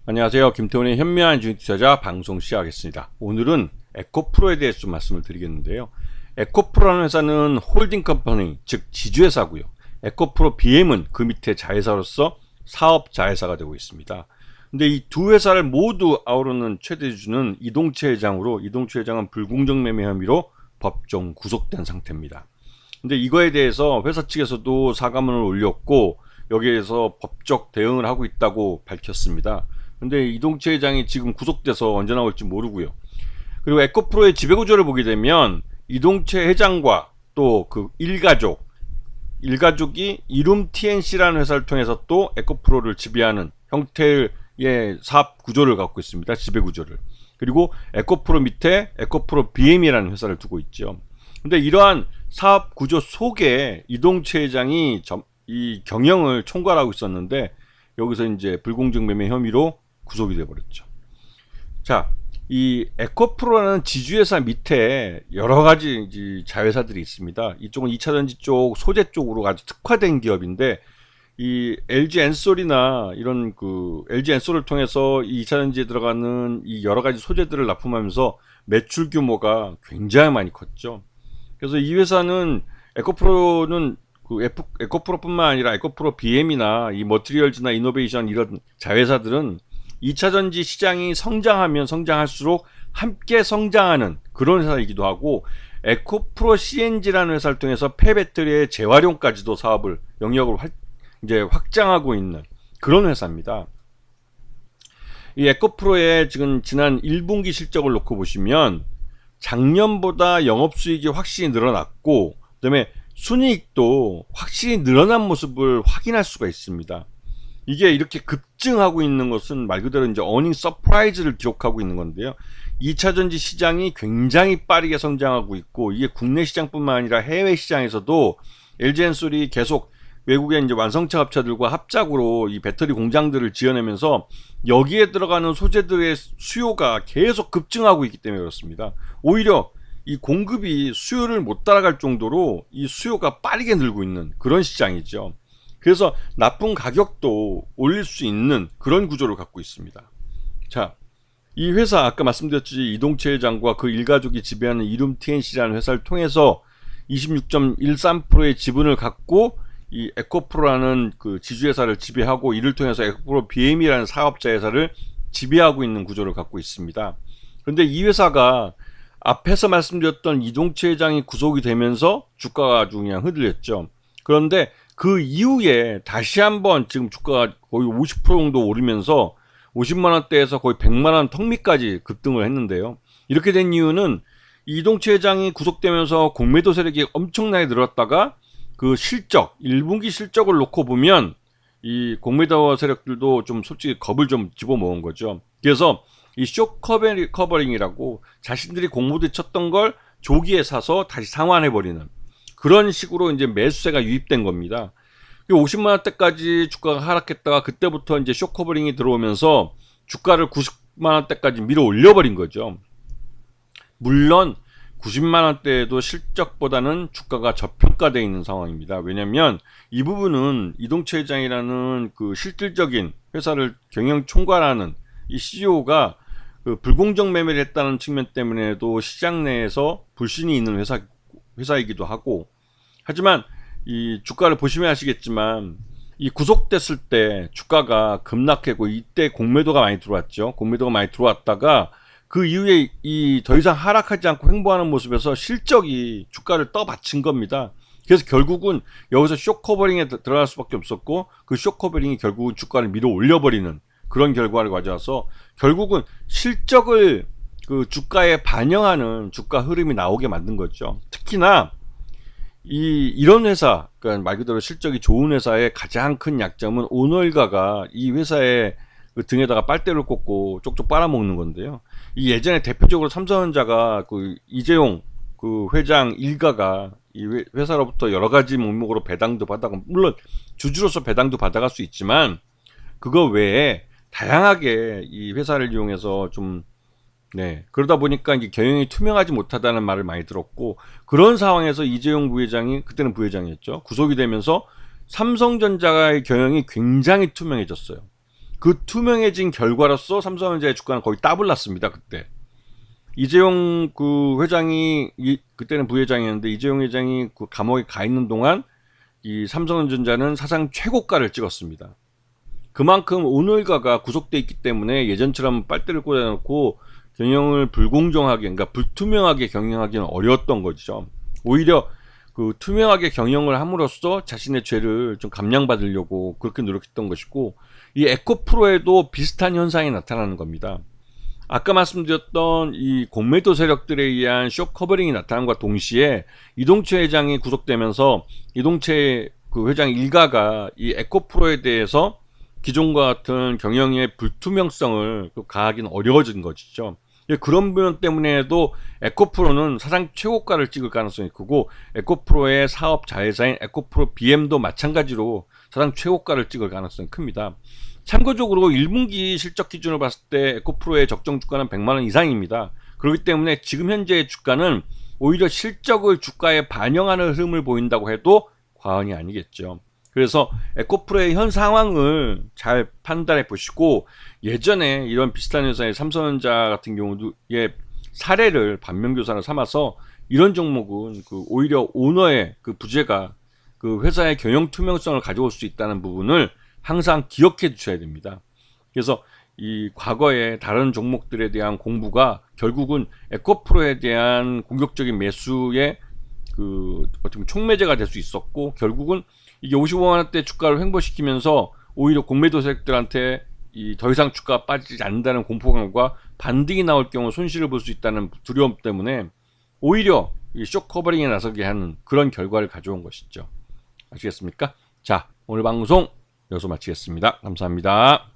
안녕하세요. 김태훈의 현명한 주식투자자 방송 시작하겠습니다. 오늘은 에코프로에 대해서 좀 말씀을 드리겠는데요. 에코프로라는 회사는 홀딩 컴퍼니, 즉 지주회사고요. 에코프로 BM은 그 밑에 자회사로서 사업 자회사가 되고 있습니다. 근데 이 두 회사를 모두 아우르는 최대 주주는 이동채 회장으로, 이동채 회장은 불공정 매매 혐의로 법정 구속된 상태입니다. 근데 이거에 대해서 회사 측에서도 사과문을 올렸고 여기에서 법적 대응을 하고 있다고 밝혔습니다. 근데 이동채 회장이 지금 구속돼서 언제 나올지 모르고요. 그리고 에코프로의 지배구조를 보게 되면 이동채 회장과 또 그 일가족이 이룸 TNC라는 회사를 통해서 또 에코프로를 지배하는 형태의 사업 구조를 갖고 있습니다. 지배구조를. 그리고 에코프로 밑에 에코프로 BM이라는 회사를 두고 있죠. 근데 이러한 사업 구조 속에 이동채 회장이 이 경영을 총괄하고 있었는데 여기서 이제 불공정 매매 혐의로 구속이 돼버렸죠. 자, 이 에코프로라는 지주회사 밑에 여러 가지 자회사들이 있습니다. 이쪽은 2차전지 쪽, 소재 쪽으로 아주 특화된 기업인데 이 LG 엔솔이나 이런 그 LG 엔솔을 통해서 이 2차전지에 들어가는 이 여러 가지 소재들을 납품하면서 매출 규모가 굉장히 많이 컸죠. 그래서 이 회사는 에코프로는 에코프로뿐만 아니라 에코프로 BM이나 이 머티리얼즈나 이노베이션 이런 자회사들은 2차전지 시장이 성장하면 성장할수록 함께 성장하는 그런 회사이기도 하고 에코프로 CNG라는 회사를 통해서 폐배터리의 재활용까지도 사업을 영역으로 이제 확장하고 있는 그런 회사입니다. 이 에코프로의 지금 지난 1분기 실적을 놓고 보시면 작년보다 영업수익이 확실히 늘어났고 그다음에 순이익도 확실히 늘어난 모습을 확인할 수가 있습니다. 이게 이렇게 급증하고 있는 것은 말 그대로 이제 어닝 서프라이즈를 기록하고 있는 건데요. 2차전지 시장이 굉장히 빠르게 성장하고 있고 이게 국내 시장뿐만 아니라 해외 시장에서도 LG엔솔이 계속 외국의 이제 완성차 업체들과 합작으로 이 배터리 공장들을 지어내면서 여기에 들어가는 소재들의 수요가 계속 급증하고 있기 때문에 그렇습니다. 오히려 이 공급이 수요를 못 따라갈 정도로 이 수요가 빠르게 늘고 있는 그런 시장이죠. 그래서 나쁜 가격도 올릴 수 있는 그런 구조를 갖고 있습니다. 자, 이 회사 아까 말씀드렸듯이 이동채 회장과 그 일가족이 지배하는 이룸 TNC라는 회사를 통해서 26.13%의 지분을 갖고 이 에코프로라는 그 지주회사를 지배하고 이를 통해서 에코프로 BM이라는 사업자 회사를 지배하고 있는 구조를 갖고 있습니다. 그런데 이 회사가 앞에서 말씀드렸던 이동채 회장이 구속이 되면서 주가가 아주 그냥 흔들렸죠. 그런데 그 이후에 다시 한번 지금 주가가 거의 50% 정도 오르면서 50만원대에서 거의 100만원 턱 밑까지 급등을 했는데요. 이렇게 된 이유는 이동채 회장이 구속되면서 공매도 세력이 엄청나게 늘었다가 그 실적, 1분기 실적을 놓고 보면 이 공매도 세력들도 좀 솔직히 겁을 좀 집어먹은 거죠. 그래서 이 쇼커버링이라고 자신들이 공모대 쳤던 걸 조기에 사서 다시 상환해버리는 그런 식으로 이제 매수세가 유입된 겁니다. 50만원대까지 주가가 하락했다가 그때부터 이제 쇼커버링이 들어오면서 주가를 90만원대까지 밀어 올려버린 거죠. 물론 90만원대에도 실적보다는 주가가 저평가되어 있는 상황입니다. 왜냐하면 이 부분은 이동채 회장이라는 그 실질적인 회사를 경영 총괄하는 이 CEO가 그 불공정 매매를 했다는 측면 때문에도 시장 내에서 불신이 있는 회사이기도 하고 하지만 이 주가를 보시면 아시겠지만 이 구속됐을 때 주가가 급락하고 이때 공매도가 많이 들어왔죠. 공매도가 많이 들어왔다가 그 이후에 이 더 이상 하락하지 않고 횡보하는 모습에서 실적이 주가를 떠받친 겁니다. 그래서 결국은 여기서 쇼커버링에 들어갈 수밖에 없었고 그 쇼커버링이 결국은 주가를 밀어 올려버리는 그런 결과를 가져와서 결국은 실적을 그 주가에 반영하는 주가 흐름이 나오게 만든 거죠. 특히나 이런 회사, 그러니까 말 그대로 실적이 좋은 회사의 가장 큰 약점은 오너 일가가 이 회사의 그 등에다가 빨대를 꽂고 쪽쪽 빨아먹는 건데요. 이 예전에 대표적으로 삼성전자가 그 이재용 그 회장 일가가 이 회사로부터 여러 가지 목록으로 배당도 받아가 물론 주주로서 배당도 받아갈 수 있지만 그거 외에 다양하게 이 회사를 이용해서 좀 그러다 보니까 이게 경영이 투명하지 못하다는 말을 많이 들었고 그런 상황에서 이재용 부회장이 그때는 부회장이었죠. 구속이 되면서 삼성전자의 경영이 굉장히 투명해졌어요. 그 투명해진 결과로서 삼성전자의 주가는 거의 따블났습니다. 그때 이재용 그 회장이 그때는 부회장이었는데 이재용 회장이 그 감옥에 가 있는 동안 이 삼성전자는 사상 최고가를 찍었습니다. 그만큼 오늘가가 구속돼 있기 때문에 예전처럼 빨대를 꽂아놓고 경영을 불공정하게, 그러니까 불투명하게 경영하기는 어려웠던 거죠. 오히려 그 투명하게 경영을 함으로써 자신의 죄를 좀 감량받으려고 그렇게 노력했던 것이고, 이 에코프로에도 비슷한 현상이 나타나는 겁니다. 아까 말씀드렸던 이 공매도 세력들에 의한 쇼 커버링이 나타남과 동시에 이동채 회장이 구속되면서 이동채 그 회장 일가가 이 에코프로에 대해서 기존과 같은 경영의 불투명성을 가하기는 어려워진 것이죠. 그런 부분 때문에도 에코프로는 사상 최고가를 찍을 가능성이 크고, 에코프로의 사업 자회사인 에코프로 BM도 마찬가지로 사상 최고가를 찍을 가능성이 큽니다. 참고적으로 1분기 실적 기준으로 봤을 때 에코프로의 적정 주가는 100만원 이상입니다. 그렇기 때문에 지금 현재의 주가는 오히려 실적을 주가에 반영하는 흐름을 보인다고 해도 과언이 아니겠죠. 그래서 에코프로의 현 상황을 잘 판단해 보시고, 예전에 이런 비슷한 회사의 삼성전자 같은 경우도의 사례를 반면교사로 삼아서 이런 종목은 그 오히려 오너의 그 부재가 그 회사의 경영 투명성을 가져올 수 있다는 부분을 항상 기억해 주셔야 됩니다. 그래서 이 과거의 다른 종목들에 대한 공부가 결국은 에코프로에 대한 공격적인 매수의 그 어떻게 보면 촉매제가 될 수 있었고, 결국은 이게 55만원대 주가를 횡보시키면서 오히려 공매도 세력들한테 이 더 이상 주가가 빠지지 않는다는 공포감과 반등이 나올 경우 손실을 볼 수 있다는 두려움 때문에 오히려 이 쇼 커버링에 나서게 하는 그런 결과를 가져온 것이죠. 아시겠습니까? 자, 오늘 방송 여기서 마치겠습니다. 감사합니다.